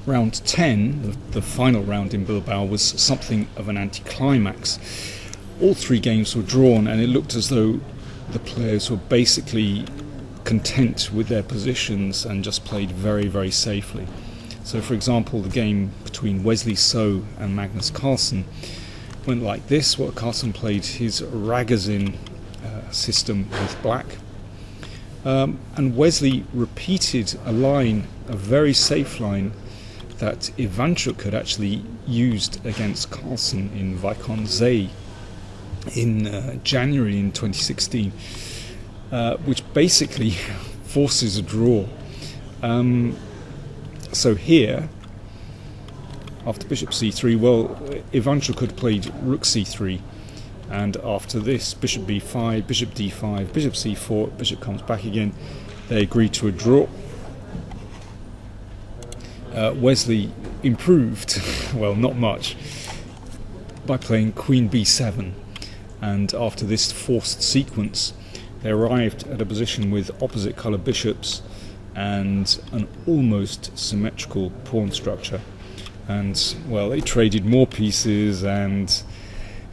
round 10, the final round in Bilbao, was something of an anticlimax. All three games were drawn, and it looked as though the players were basically content with their positions and just played very, very safely. So, for example, the game between Wesley So and Magnus Carlsen went like this. Well, Carlsen played his Ragazin system with black, and Wesley repeated a line, a very safe line, that Ivanchuk had actually used against Carlsen in Vaikon in January in 2016, which basically forces a draw. So here, after bishop c3, well, Ivanchuk had played rook c3, and after this, bishop b5, bishop d5, bishop c4, bishop comes back again. They agreed to a draw. Wesley improved, well, not much, by playing queen b7, and after this forced sequence, they arrived at a position with opposite colour bishops and an almost symmetrical pawn structure. And, well, they traded more pieces, and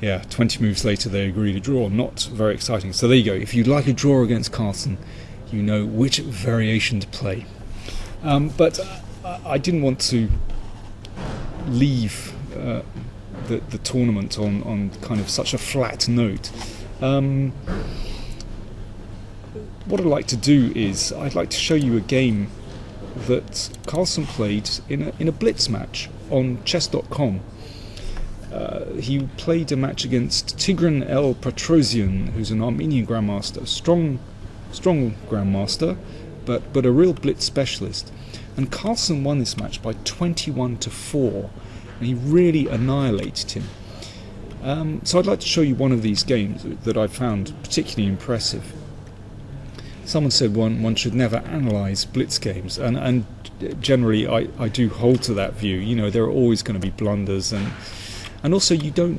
yeah, 20 moves later they agreed a draw. Not very exciting. So there you go. If you'd like a draw against Carlsen, you know which variation to play. But I didn't want to leave the tournament on kind of such a flat note. What I'd like to do is I'd like to show you a game that Carlsen played in a blitz match on chess.com. He played a match against Tigran El Petrosian, who's an Armenian grandmaster, strong grandmaster, but a real blitz specialist. And Carlsen won this match by 21-4, and he really annihilated him. So I'd like to show you one of these games that I found particularly impressive. Someone said one should never analyse blitz games, and generally I do hold to that view. You know, there are always going to be blunders, and also you don't,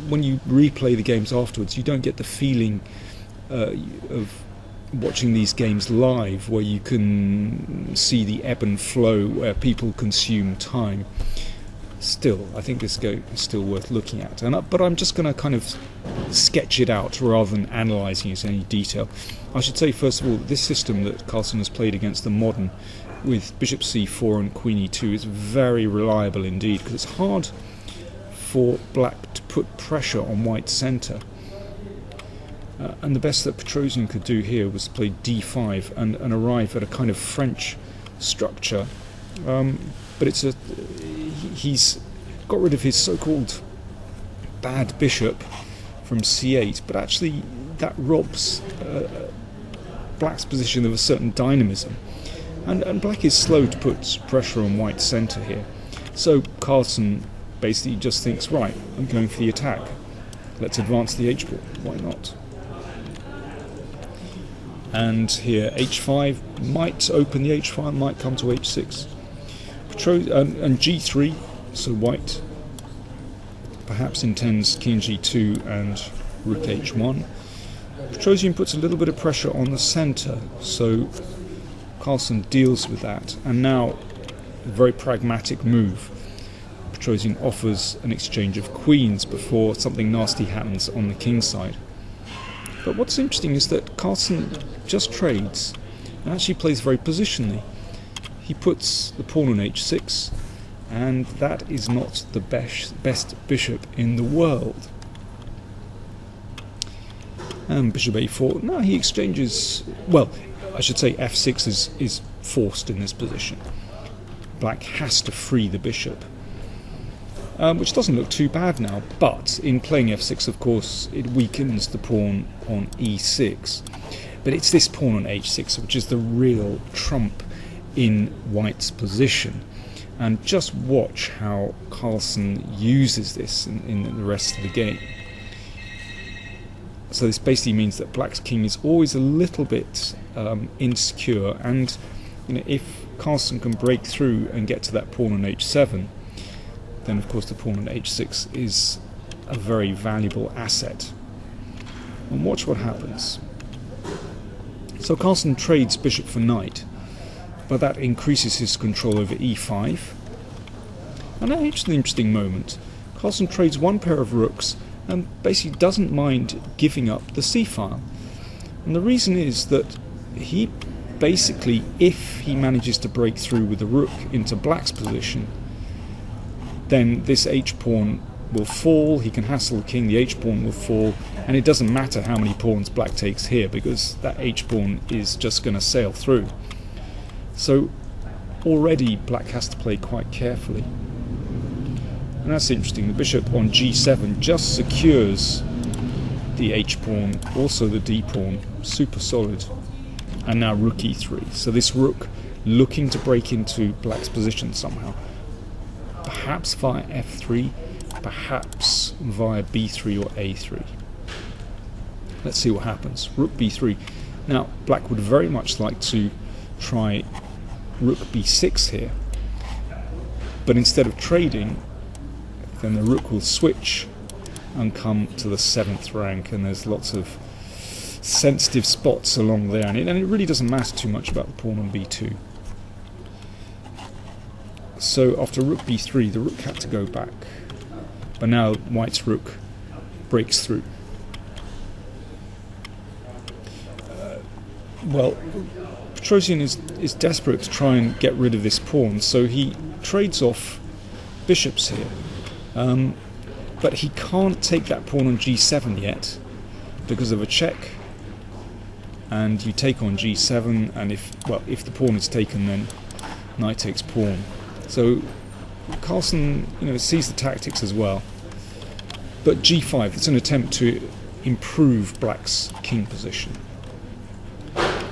when you replay the games afterwards, you don't get the feeling of watching these games live, where you can see the ebb and flow, where people consume time. Still, I think this game is still worth looking at, but I'm just going to kind of sketch it out rather than analysing it in any detail. I should say, first of all, that this system that Carlsen has played against the modern, with bishop c4 and queen e2, is very reliable indeed, because it's hard for black to put pressure on white's centre. And the best that Petrosian could do here was play d5 and arrive at a kind of French structure. But he's got rid of his so-called bad bishop from c8, but actually that robs black's position of a certain dynamism. And black is slow to put pressure on white's centre here. So Carlsen basically just thinks, right, I'm going for the attack. Let's advance the h-ball. Why not? And here h5 might open the h-file, might come to h6. And g3, so white perhaps intends king g2 and rook h1. Petrosian puts a little bit of pressure on the centre, so Carlsen deals with that. And now, a very pragmatic move. Petrosian offers an exchange of queens before something nasty happens on the king side. But what's interesting is that Carlsen just trades and actually plays very positionally. He puts the pawn on h6, and that is not the best bishop in the world. And bishop a4, no, he exchanges, well, I should say f6 is forced in this position. Black has to free the bishop, which doesn't look too bad now, but in playing f6, of course, it weakens the pawn on e6. But it's this pawn on h6 which is the real trump in white's position. And just watch how Carlsen uses this in the rest of the game. So this basically means that black's king is always a little bit insecure, and if Carlsen can break through and get to that pawn on h7, then of course the pawn on h6 is a very valuable asset. And watch what happens. So Carlsen trades bishop for knight, but that increases his control over e5, And now here's an interesting moment. Carlsen trades one pair of rooks and basically doesn't mind giving up the c-file. And the reason is that he basically, if he manages to break through with the rook into black's position, then this h-pawn will fall, he can hassle the king, the h-pawn will fall, and it doesn't matter how many pawns black takes here because that h-pawn is just going to sail through. So already black has to play quite carefully. And that's interesting, the bishop on g7 just secures the h-pawn, also the d-pawn, super solid. And now rook e3. So this rook looking to break into black's position somehow. Perhaps via f3, perhaps via b3 or a3. Let's see what happens. Rook b3. Now black would very much like to try rook b6 here. But instead of trading, then the rook will switch and come to the 7th rank, and there's lots of sensitive spots along there, and it really doesn't matter too much about the pawn on b2. So after rook b3, the rook had to go back, but now white's rook breaks through. Well, Petrosian is desperate to try and get rid of this pawn, so he trades off bishops here. But he can't take that pawn on g7 yet because of a check, and you take on g7, and if the pawn is taken, then knight takes pawn. So Carlsen, sees the tactics as well. But g5, it's an attempt to improve black's king position.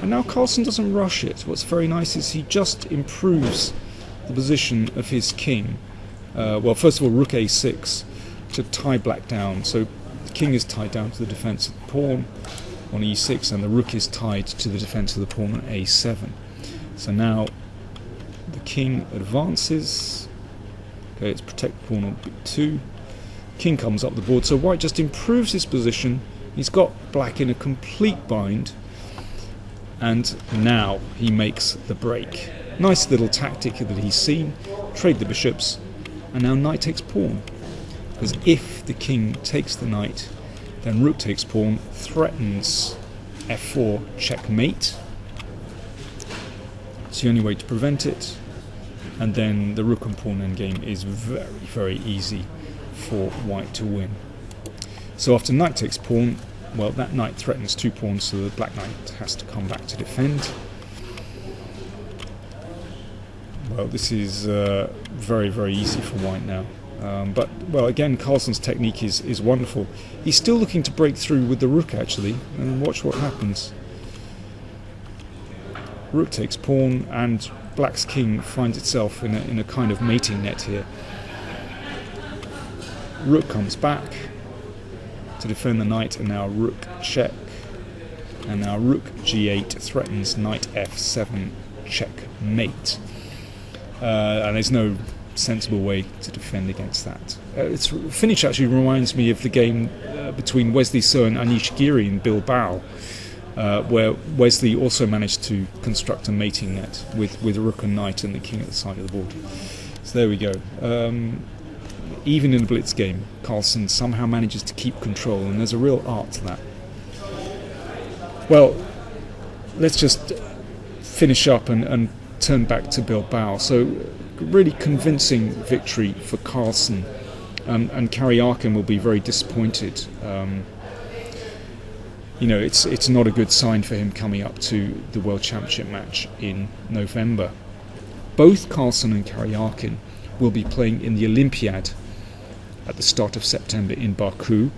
And now Carlsen doesn't rush it. What's very nice is he just improves the position of his king. Well, first of all, rook a6 to tie black down. So the king is tied down to the defense of the pawn on e6, and the rook is tied to the defense of the pawn on a7. So now the king advances. Okay, let's protect the pawn on b2. King comes up the board. So white just improves his position. He's got black in a complete bind. And now he makes the break. Nice little tactic that he's seen. Trade the bishops. And now knight takes pawn. Because if the king takes the knight, then rook takes pawn, threatens f4, checkmate. It's the only way to prevent it. And then the rook and pawn endgame is very, very easy for white to win. So after knight takes pawn, well, that knight threatens 2 pawns, so the black knight has to come back to defend. Well, this is very, very easy for white now. But, well, again, Carlsen's technique is wonderful. He's still looking to break through with the rook, actually, and watch what happens. Rook takes pawn, and black's king finds itself in a kind of mating net here. Rook comes back to defend the knight, and now rook check, and now rook g8 threatens knight f7 checkmate, and there's no sensible way to defend against that. Its finish actually reminds me of the game between Wesley So and Anish Giri in Bilbao, where Wesley also managed to construct a mating net with rook and knight and the king at the side of the board. So there we go. Even in a blitz game, Carlsen somehow manages to keep control, and there's a real art to that. Well, let's just finish up and turn back to Bilbao. So, really convincing victory for Carlsen, and Karyakin will be very disappointed. It's not a good sign for him coming up to the World Championship match in November. Both Carlsen and Karyakin will be playing in the Olympiad at the start of September in Baku,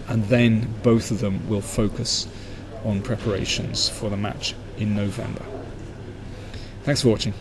and then both of them will focus on preparations for the match in November. Thanks for watching.